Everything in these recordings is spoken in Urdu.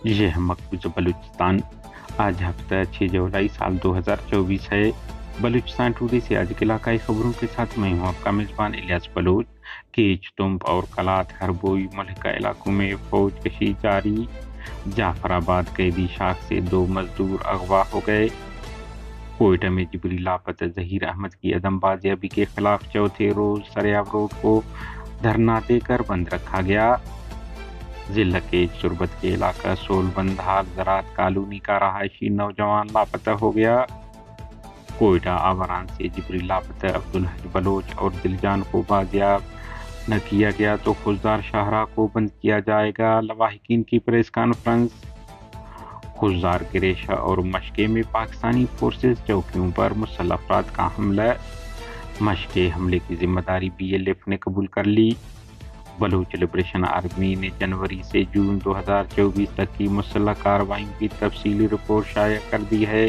یہ مقبوضہ بلوچستان آج ہفتہ 6 جولائی سال 2024 ہے۔ بلوچستان ٹوڈے سے آج کے علاقائی خبروں کے ساتھ میں ہوں آپ کا میزبان الیاس بلوچ۔ کیچ، تمب اور کلات ہربوئی ملکہ علاقوں میں فوج کشی جاری۔ جعفر آباد قیدی شاخ سے 2 مزدور اغوا ہو گئے۔ کوئٹہ میں جبری لاپتہ ظہیر احمد کی عدم بازیابی کے خلاف چوتھے روز سریاب روڈ کو دھرنا دے کر بند رکھا گیا۔ ضلع کیچ سربت کے علاقہ سول بندھال زراعت کالونی کا رہائشی نوجوان لاپتہ ہو گیا۔ کوئٹہ آوران سے جبری لاپتہ عبدالحج بلوچ اور دلجان کو بازیاب نہ کیا گیا تو خضدار شاہراہ کو بند کیا جائے گا۔ لواحقین کی پریس کانفرنس۔ خضدار گریشہ اور مشقے میں پاکستانی فورسز چوکیوں پر مسلح افراد کا حملہ۔ مشقے حملے کی ذمہ داری BLF نے قبول کر لی۔ بلوچ لبریشن آرمی نے جنوری سے جون 2024 تک کی مسلح کارروائیوں کی تفصیلی رپورٹ شائع کر دی ہے۔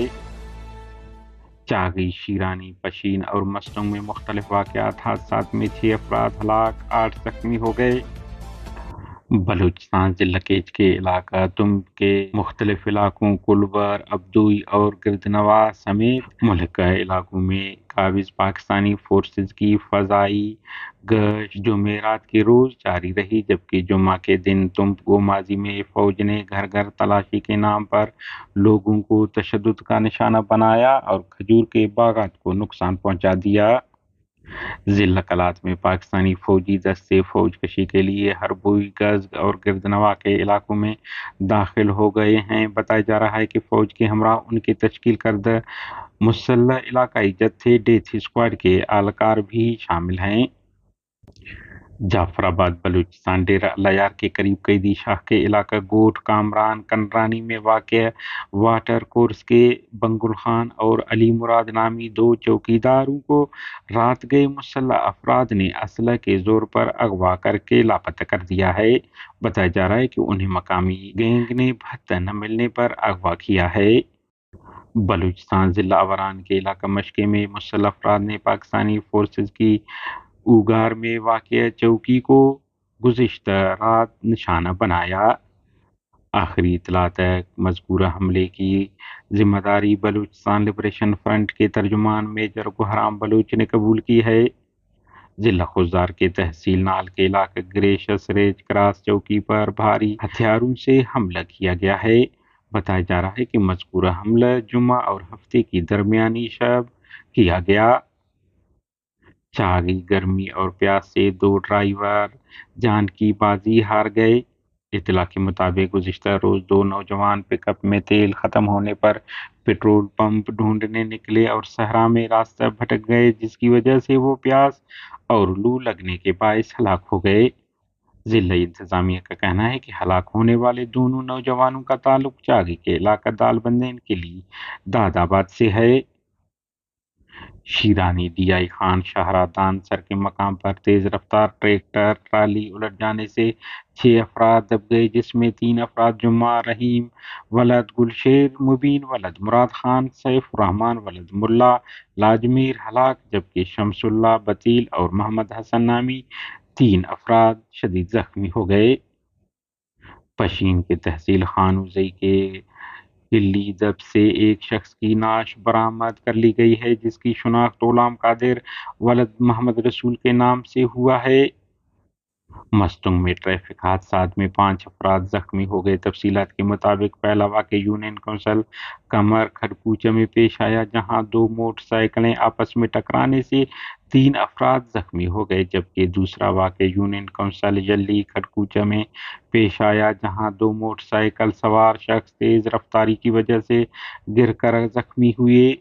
چاغی، شیرانی، پشین اور مستنگ میں مختلف واقعات حادثات میں 6 افراد ہلاک، 8 زخمی ہو گئے۔ بلوچستان ضلع کیچ کے علاقہ تمب کے مختلف علاقوں کلور، ابدوئی اور گردنواں سمیت ملکہ علاقوں میں قابض پاکستانی فورسز کی فضائی گشت جمعرات کے روز جاری رہی، جبکہ جمعہ کے دن تمب کو ماضی میں فوج نے گھر گھر تلاشی کے نام پر لوگوں کو تشدد کا نشانہ بنایا اور کھجور کے باغات کو نقصان پہنچا دیا۔ ضلع کلات میں پاکستانی فوجی دستے فوج کشی کے لیے ہربوئی، گزگ اور گردنواں کے علاقوں میں داخل ہو گئے ہیں۔ بتایا جا رہا ہے کہ فوج کے ہمراہ ان کے تشکیل کردہ مسلح علاقائی جتھے ڈیتھ اسکواڈ کے اہلکار بھی شامل ہیں۔ جعفر آباد بلوچستان ڈیرہ اللہ یار کے قریب قیدی شاخ کے علاقہ گوٹھ کامران کنرانی میں واقع واٹر کورس کے بنگل خان اور علی مراد نامی 2 چوکیداروں کو رات گئے مسلح افراد نے اسلحے کے زور پر اغوا کر کے لاپتہ کر دیا ہے۔ بتایا جا رہا ہے کہ انہیں مقامی گینگ نے بھتہ نہ ملنے پر اغوا کیا ہے۔ بلوچستان ضلع آوران کے علاقہ مشقے میں مسلح افراد نے پاکستانی فورسز کی اوگار میں واقع چوکی کو گزشتہ رات نشانہ بنایا۔ آخری اطلاع تک مذکورہ حملے کی ذمہ داری بلوچستان لبریشن فرنٹ کے ترجمان میجر گوہرام بلوچ نے قبول کی ہے۔ ضلع خضدار کے تحصیل نال کے علاقہ گریشس ریج کراس چوکی پر بھاری ہتھیاروں سے حملہ کیا گیا ہے۔ بتایا جا رہا ہے کہ مذکورہ حملہ جمعہ اور ہفتے کی درمیانی شب کیا گیا۔ چاغی، گرمی اور پیاس سے 2 ڈرائیور جان کی بازی ہار گئے۔ اطلاع کے مطابق گزشتہ روز 2 نوجوان پک اپ میں تیل ختم ہونے پر پیٹرول پمپ ڈھونڈنے نکلے اور صحرا میں راستہ بھٹک گئے، جس کی وجہ سے وہ پیاس اور لو لگنے کے باعث ہلاک ہو گئے۔ ضلع انتظامیہ کا کہنا ہے کہ ہلاک ہونے والے دونوں نوجوانوں کا تعلق چاغی کے علاقہ دال بندین کے لیے داد آباد سے ہے۔ شیرانی DI خان شاہراہ دانسر کے مقام پر تیز رفتار ٹریکٹر ٹرالی الٹ جانے سے 6 افراد دب گئے، جس میں 3 افراد جمعہ رحیم ولد گلشیر، مبین ولد مراد خان، سیف الرحمان ولد ملا لاجمیر ہلاک، جبکہ شمس اللہ بطیل اور محمد حسن نامی 3 افراد شدید زخمی ہو گئے۔ پشین کے تحصیل خانوزئی کے گلی دب سے ایک شخص کی نعش برآمد کر لی گئی ہے، جس کی شناخت غلام قادر ولد محمد رسول کے نام سے ہوا ہے۔ مستنگ میں ٹریفک حادثات میں 5 افراد زخمی ہو گئے۔ تفصیلات کے مطابق پہلا واقعہ یونین کونسل کمر کھڑکوچہ میں پیش آیا، جہاں 2 موٹر سائیکلیں آپس میں ٹکرانے سے 3 افراد زخمی ہو گئے، جبکہ دوسرا واقعہ یونین کونسل یلی کھڑکوچہ میں پیش آیا، جہاں 2 موٹر سائیکل سوار شخص تیز رفتاری کی وجہ سے گر کر زخمی ہوئے۔